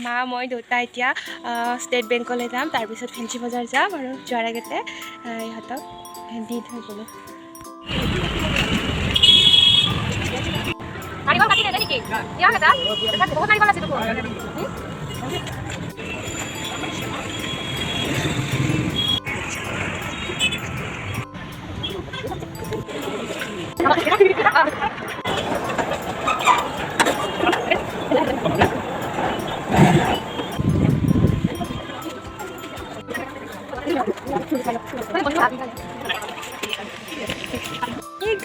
মা মই দেউতা এতিয়া ষ্টেট বেংকলৈ যাম, তাৰপিছত ফেঞ্চি বজাৰ যাম আৰু যোৱাৰ আগতে ইহঁতক দি থৈ গ'লোঁ।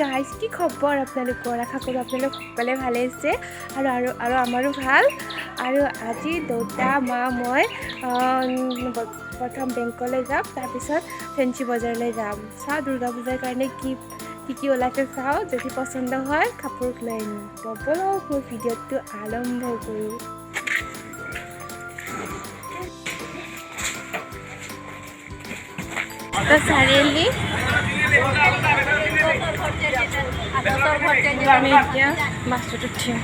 গাইজ কি খবৰ আপোনালোকৰ? আশা কৰোঁ আপোনালোক সকলোৱে ভালে আছে আৰু আমাৰো ভাল। আৰু আজি দেউতা মা মই প্ৰথম বেংকলৈ যাম, তাৰপিছত ফেঞ্চি বজাৰলৈ যাম। চাওঁ দুৰ্গা পূজাৰ কাৰণে কি ওলাইছে চাওঁ, যদি পচন্দ হয় কাপোৰ লৈ আনিম। ব'লক মই ভিডিঅ'টো আৰম্ভ কৰোঁ। চাৰিআলি আমি এতিয়া বাছত উঠিম।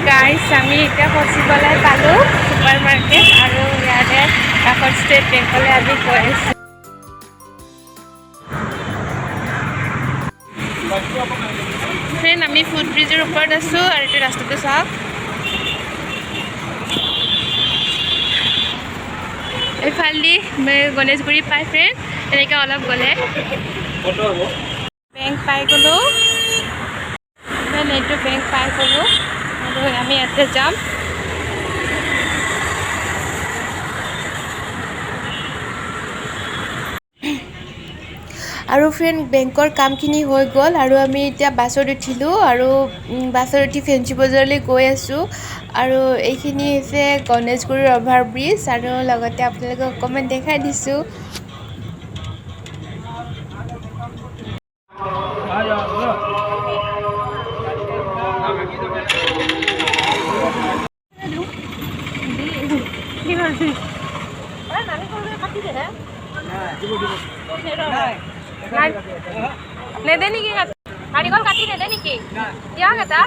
গাইজ আমি এতিয়া ফচিবলৈ পালোঁ ছুপাৰ মাৰ্কেট, আৰু ইয়াতে কাষৰ ষ্টেট বেংকলৈ আমি গৈ আছোঁ। ফ্ৰেণ্ড আমি ফুট ব্ৰিজৰ ওপৰত আছোঁ, আৰু এইটো ৰাস্তাটো চাওক। এইফালেদি গণেশগুৰি পাই ফ্ৰেণ্ড, এনেকৈ অলপ গ'লে বেংক পাই গ'লোঁ। এইটো বেংক পাই গ'লোঁ আৰু আমি ইয়াতে যাম। আৰু ফ্ৰেণ্ড বেংকৰ কামখিনি হৈ গ'ল, আৰু আমি এতিয়া বাছত উঠিলোঁ, আৰু বাছত উঠি ফেঞ্চি বজাৰলৈ গৈ আছোঁ। আৰু এইখিনি হৈছে গণেশগুৰিৰ অভাৰ ব্ৰিজ, আৰু লগতে আপোনালোকক অকণমান দেখাই দিছোঁ। নেদে নেকি নাৰিকল কাটি নেদে নেকি? দিয়ক এটা।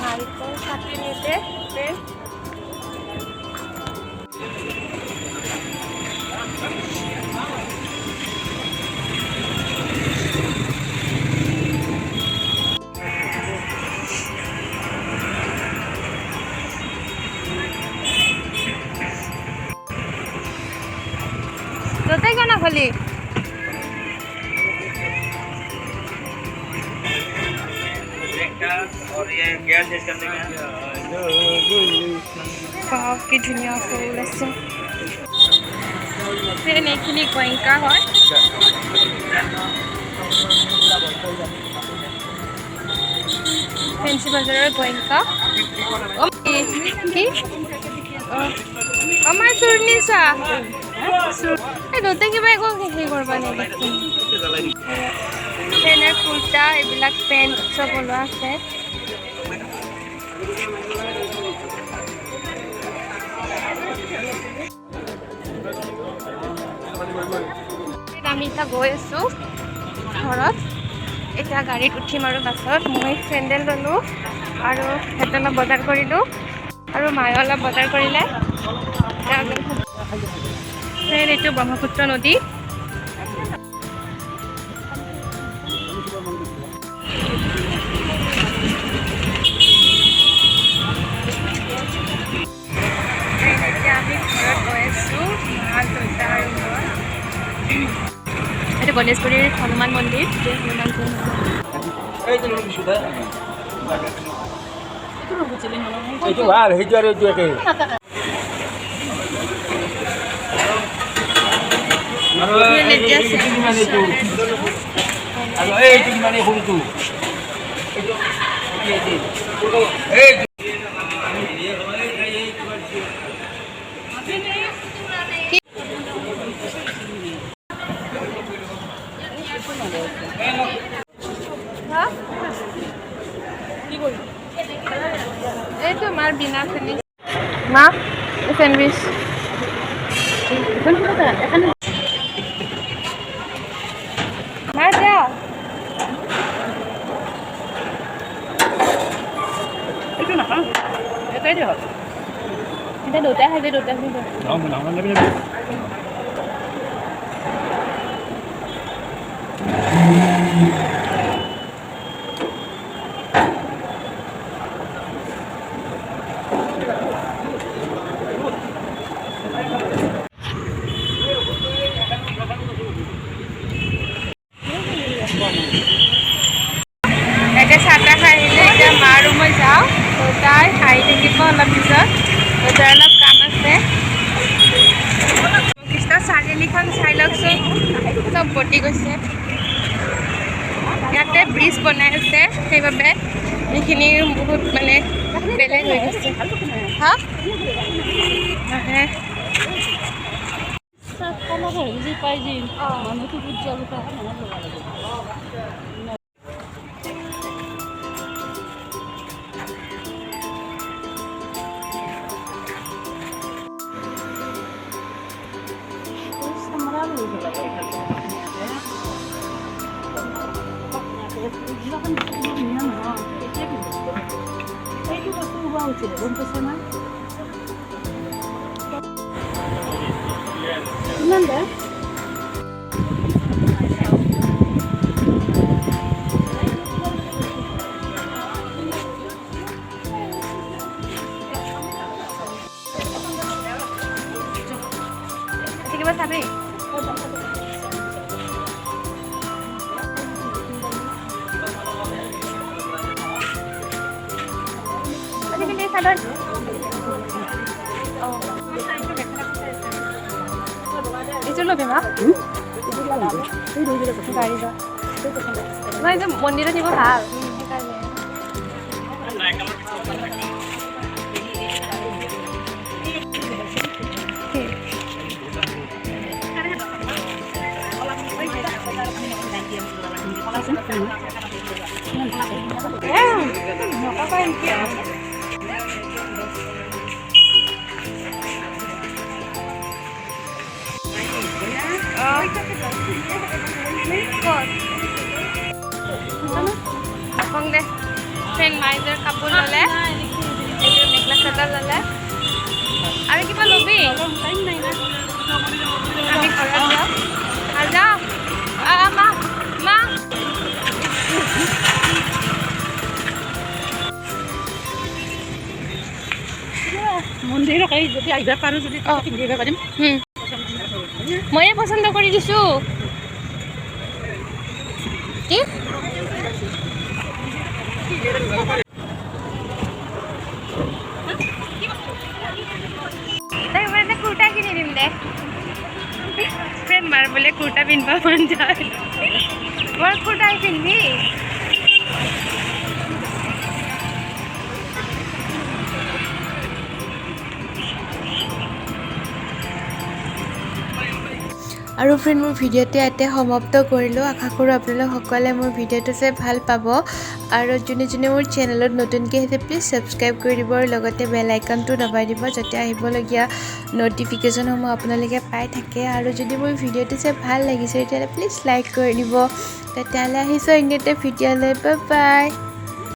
নাৰিকল কাটি নেদে। তোতে কেন খলি কি ধুনীয়া ফুল আছে। এইখিনি গোয়েংকা হয়। ফেঞ্চি বজাৰৰ গোয়েংকা। কি আমাৰ চুৰনিছা দেউতা কিবা একো হেৰি কৰিব নেকি? পেনৰ কুৰ্তা এইবিলাক পেণ্ট চব ওলোৱা আছে। আমি এতিয়া গৈ আছোঁ ঘৰত। এতিয়া গাড়ীত উঠিম আৰু বাছত। মই চেণ্ডেল ল'লোঁ আৰু সিহঁতে অলপ বজাৰ কৰিলোঁ, আৰু মায়ে অলপ বজাৰ কৰিলে। এইটো ব্ৰহ্মপুত্ৰ নদী। এতিয়া আমি ঘৰত গৈ আছোঁ, মা দেউতা আৰু মই। এইটো গণেশগুৰিৰ হনুমান মন্দিৰ। এইটো ভাল, সেইটো আৰু এইটো একেই। এইটো মাৰ বিনা চেনি মা চেণ্ডউইচ মাৰ যা এইটো নাখাওঁ এটাই দিয়ক এতিয়া দুটাই খাবি দুটাই এতিয়া চাহ তাহ খাই আহিলে এতিয়া মা আৰু মই যাওঁ দেউতাই খাই থাকিব অলপ পিছত দেউতাৰ অলপ কাম আছে কৃষ্ণ চাৰিআলিখন চাই লওকচোন চব বটি গৈছে ইয়াতে ব্ৰিজ বনাই আছে সেইবাবে এইখিনি বহুত মানে বেলেগ হৈ গৈছে হা নাহে কিবা চাবি এইটো ল'বি মা গাড়ী যা মই যে মন্দিৰত নিব ভাল কং দে ফ্ৰেণ্ড মাইজৰ কাপোৰ ল'লে এইটো মেখেলা চাদৰ ল'লে আৰু কিবা ল'বি আমি ঘৰত যাওঁ আৰু যাওঁ মা মা মন্দিৰক এই যদি আহিব পাৰোঁ যদি পিন্ধিব পাৰিম ময়ে পচন্দ কৰি দিছোঁ কি মানে কুৰ্তা কিনি দিম দে ফ্ৰেণ্ড মাৰ বোলে কুৰ্তা পিন্ধিব মন যায় বৰ কুৰ্তাই পিন্ধি আৰু ফ্ৰেণ্ড মোৰ ভিডিঅ'টো ইয়াতে সমাপ্ত কৰিলোঁ আশা কৰোঁ আপোনালোক সকলোৱে মোৰ ভিডিঅ'টো চাই ভাল পাব আৰু যোনে যোনে মোৰ চেনেলত নতুনকৈ আহিছে প্লিজ ছাবস্ক্ৰাইব কৰি দিব আৰু লগতে বেল আইকনটো দবাই দিব যাতে আহিবলগীয়া ন'টিফিকেশ্যনসমূহ আপোনালোকে পাই থাকে আৰু যদি মোৰ ভিডিঅ'টো চাই ভাল লাগিছে তেতিয়াহ'লে প্লিজ লাইক কৰি দিব তেতিয়াহ'লে আহিছোঁ ইংগতে ভিডিঅ'লৈ বাই বাই